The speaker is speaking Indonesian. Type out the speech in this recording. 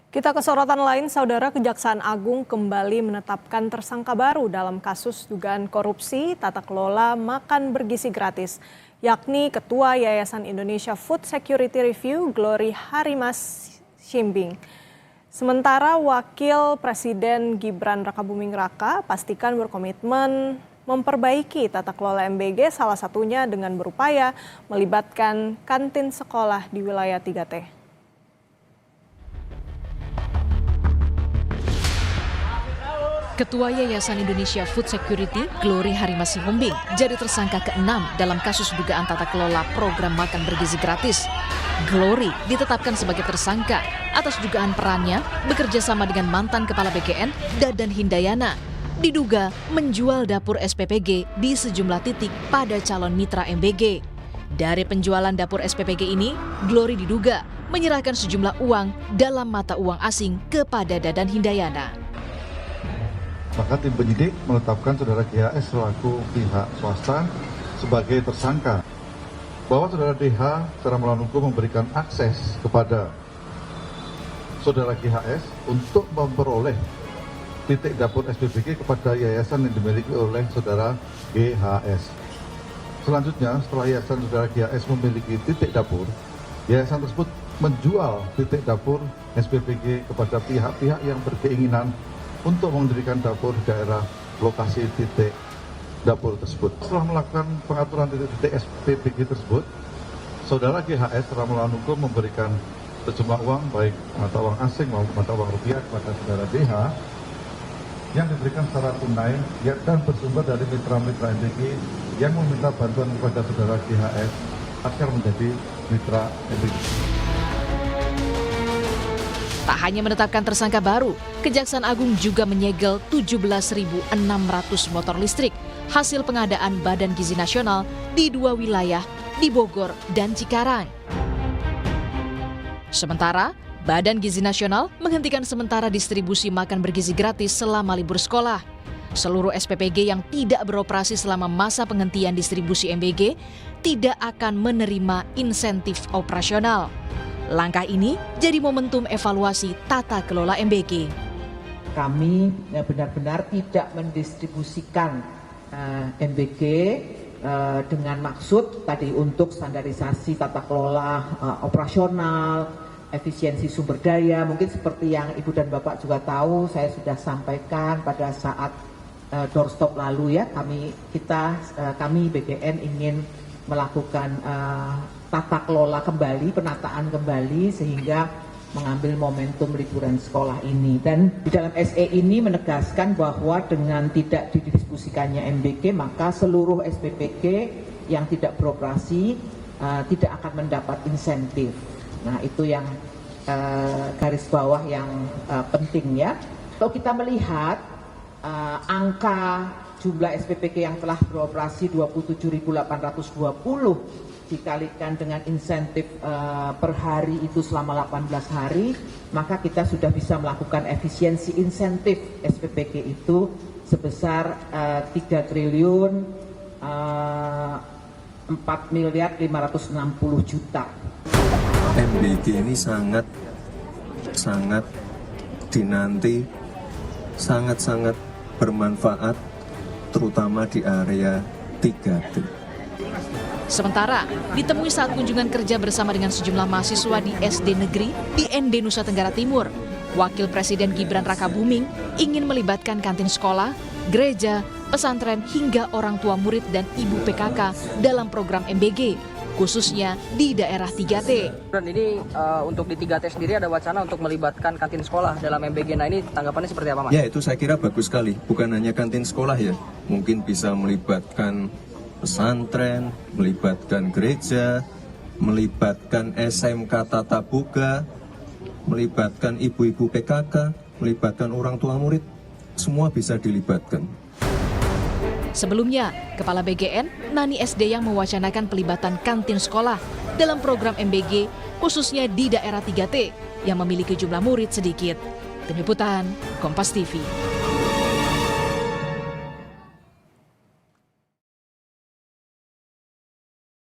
Kita ke sorotan lain, Saudara. Kejaksaan Agung kembali menetapkan tersangka baru dalam kasus dugaan korupsi tata kelola makan bergizi gratis, yakni Ketua Yayasan Indonesia Food Security Review, Glory Harimas Shimbing. Sementara Wakil Presiden Gibran Rakabuming Raka pastikan berkomitmen memperbaiki tata kelola MBG, salah satunya dengan berupaya melibatkan kantin sekolah di wilayah 3T. Ketua Yayasan Indonesia Food Security, Glory Harimas Shimbing, jadi tersangka ke-6 dalam kasus dugaan tata kelola program makan bergizi gratis. Glory ditetapkan sebagai tersangka atas dugaan perannya bekerja sama dengan mantan Kepala BKN, Dadan Hindayana, diduga menjual dapur SPPG di sejumlah titik pada calon mitra MBG. Dari penjualan dapur SPPG ini, Glory diduga menyerahkan sejumlah uang dalam mata uang asing kepada Dadan Hindayana. Maka tim penyidik menetapkan saudara GHS selaku pihak swasta sebagai tersangka. Bahwa saudara DH secara melawan hukum memberikan akses kepada saudara GHS untuk memperoleh titik dapur SPPG kepada yayasan yang dimiliki oleh saudara GHS. Selanjutnya, setelah yayasan saudara GHS memiliki titik dapur, yayasan tersebut menjual titik dapur SPPG kepada pihak-pihak yang berkeinginan untuk mendirikan dapur di daerah lokasi titik dapur tersebut. Setelah melakukan pengaturan titik-titik SPPG tersebut, saudara GHS secara melawan hukum memberikan sejumlah uang, baik mata uang asing maupun mata uang rupiah kepada saudara DH yang diberikan secara tunai dan bersumber dari mitra-mitra MBG yang meminta bantuan kepada saudara GHS agar menjadi mitra MBG. Tak hanya menetapkan tersangka baru, Kejaksaan Agung juga menyegel 17.600 motor listrik hasil pengadaan Badan Gizi Nasional di 2 wilayah, di Bogor dan Cikarang. Sementara, Badan Gizi Nasional menghentikan sementara distribusi makan bergizi gratis selama libur sekolah. Seluruh SPPG yang tidak beroperasi selama masa penghentian distribusi MBG tidak akan menerima insentif operasional. Langkah ini jadi momentum evaluasi tata kelola MBG. Kami benar-benar tidak mendistribusikan MBG dengan maksud tadi untuk standarisasi tata kelola operasional, efisiensi sumber daya. Mungkin seperti yang Ibu dan Bapak juga tahu, saya sudah sampaikan pada saat doorstop lalu ya, kami BGN ingin melakukan tata kelola kembali, penataan kembali sehingga mengambil momentum liburan sekolah ini. Dan di dalam SE ini menegaskan bahwa dengan tidak didistribusikannya MBG maka seluruh SPPG yang tidak beroperasi tidak akan mendapat insentif. Nah, itu yang garis bawah yang penting ya. Kalau kita melihat angka jumlah SPPG yang telah beroperasi 27.820 dikalikan dengan insentif per hari itu selama 18 hari, maka kita sudah bisa melakukan efisiensi insentif SPPG itu sebesar 3 triliun 4.560 juta. MBG ini sangat dinanti, sangat bermanfaat, terutama di area 3T. Sementara, ditemui saat kunjungan kerja bersama dengan sejumlah mahasiswa di SD Negeri di ND Nusa Tenggara Timur, Wakil Presiden Gibran Rakabuming ingin melibatkan kantin sekolah, gereja, pesantren hingga orang tua murid dan ibu PKK dalam program MBG, khususnya di daerah 3T. Dan ini untuk di 3T sendiri ada wacana untuk melibatkan kantin sekolah dalam MBG. Nah, ini tanggapannya seperti apa, Mas? Ya, itu saya kira bagus sekali. Bukan hanya kantin sekolah ya, mungkin bisa melibatkan pesantren, melibatkan gereja, melibatkan SMK Tata Boga, melibatkan ibu-ibu PKK, melibatkan orang tua murid, semua bisa dilibatkan. Sebelumnya, Kepala BGN, Nani SD yang mewacanakan pelibatan kantin sekolah dalam program MBG, khususnya di daerah 3T yang memiliki jumlah murid sedikit. Tim Liputan, Kompas TV.